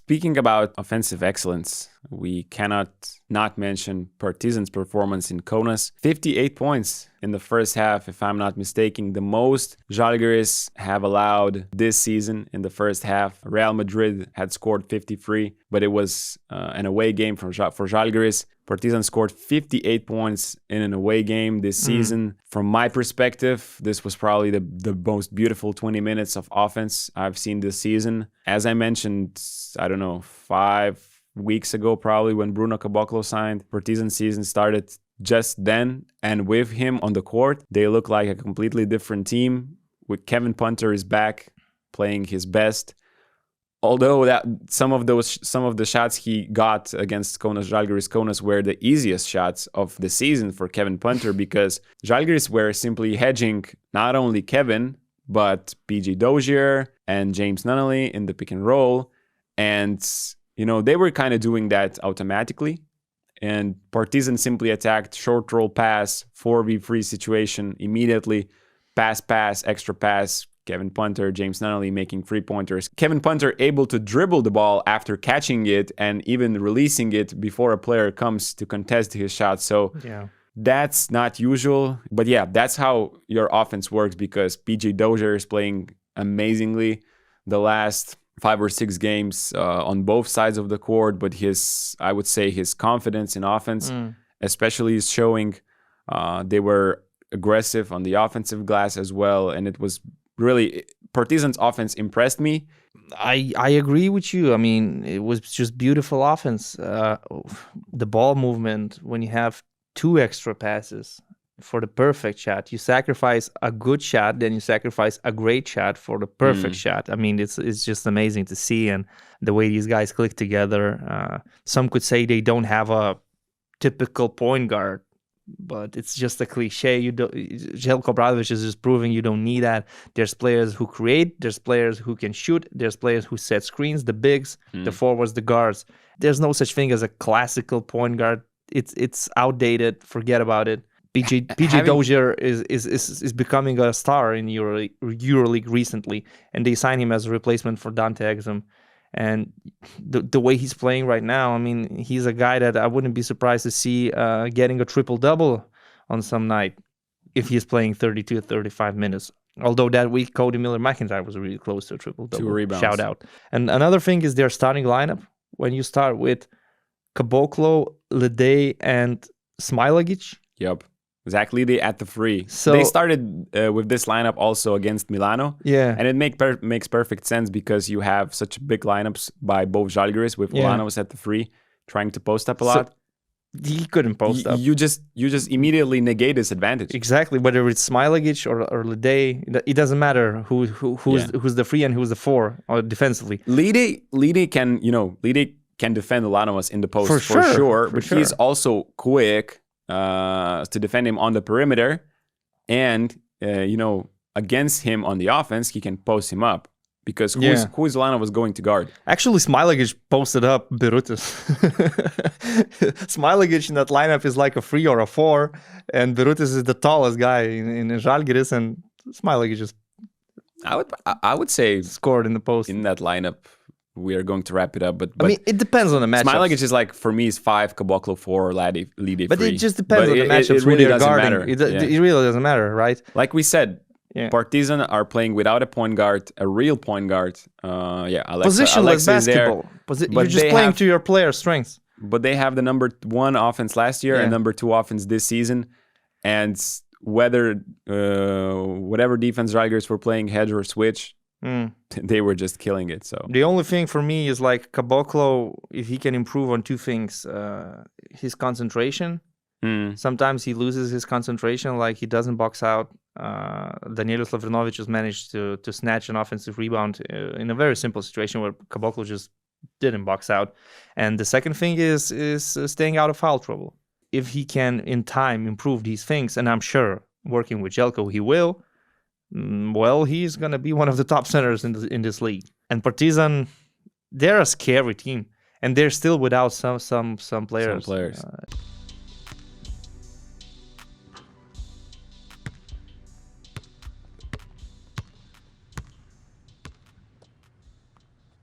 Speaking about offensive excellence, we cannot not mention Partizan's performance in Kaunas. 58 points in the first half, if I'm not mistaken. The most Žalgiris have allowed this season in the first half. Real Madrid had scored 53, but it was an away game for Žalgiris. Partizan scored 58 points in an away game this season. From my perspective, this was probably the most beautiful 20 minutes of offense I've seen this season. As I mentioned, I don't know, 5 weeks ago probably, when Bruno Caboclo signed, Partizan season started just then. And with him on the court, they look like a completely different team. With Kevin Punter is back playing his best. Although that some of the shots he got against Žalgiris Kaunas were the easiest shots of the season for Kevin Punter, because Žalgiris were simply hedging not only Kevin but PG Dozier and James Nunnally in the pick and roll, and they were kind of doing that automatically. And Partizan simply attacked short roll pass, 4v3 situation immediately, pass, extra pass. Kevin Punter, James Nunnally making 3-pointers. Kevin Punter able to dribble the ball after catching it and even releasing it before a player comes to contest his shot. So that's not usual. But yeah, that's how your offense works, because PJ Dozier is playing amazingly the last 5 or 6 games on both sides of the court. But I would say his confidence in offense especially is showing. They were aggressive on the offensive glass as well. And it was really, Partizan's offense impressed me. I agree with you. I mean, it was just beautiful offense. The ball movement, when you have 2 extra passes for the perfect shot, you sacrifice a good shot, then you sacrifice a great shot for the perfect shot. I mean, it's just amazing to see, and the way these guys click together. Some could say they don't have a typical point guard, but it's just a cliche. Željko Obradović is just proving you don't need that. There's players who create, there's players who can shoot, there's players who set screens, the bigs, the forwards, the guards. There's no such thing as a classical point guard. It's outdated. Forget about it. PJ Dozier is becoming a star in EuroLeague recently, and they signed him as a replacement for Dante Exum. And the way he's playing right now, I mean, he's a guy that I wouldn't be surprised to see getting a triple-double on some night if he's playing 32 35 minutes. Although that week, Cody Miller-McIntyre was really close to a triple-double. 2 rebounds. Shout out. And another thing is their starting lineup. When you start with Caboclo, Lede, and Smilagic. Yep. Zach Lede at the 3. So they started with this lineup also against Milano. Yeah. And it makes perfect sense, because you have such big lineups by both Žalgiris, with Ulanovs at the 3 trying to post up a lot. He couldn't post up. You just immediately negate this advantage. Exactly. Whether it's Smilagic or Lede, it doesn't matter who's the 3 and who's the 4 or defensively. Lede can defend Ulanovs in the post for sure. But he's also quick to defend him on the perimeter, and against him on the offense, he can post him up, because who's Ulanovs going to guard? Actually, Smilagic posted up Birutis. Smilagic in that lineup is like a 3 or a 4, and Birutis is the tallest guy in Žalgiris, and Smilagic just I would say scored in the post in that lineup. We are going to wrap it up, but I mean, it depends on the matchup. Smilagic is like, for me, is 5, Caboclo 4, Lede 3. But it just depends on the matchups. It really doesn't matter. It really doesn't matter, right? Like we said, Partizan are playing without a point guard, a real point guard. Positionless basketball. You're just playing to your player's strengths. But they have the number 1 offense last year and number 2 offense this season. And whatever defense Žalgiris were playing, hedge or switch, they were just killing it. So the only thing for me is like Caboclo, if he can improve on 2 things, his concentration. Sometimes he loses his concentration, like he doesn't box out. Danielius Lavrinovic has managed to snatch an offensive rebound in a very simple situation where Caboclo just didn't box out. And the second thing is staying out of foul trouble. If he can in time improve these things, and I'm sure working with Željko he will, well, he's going to be one of the top centers in this league. And Partizan, they're a scary team, and they're still without some players.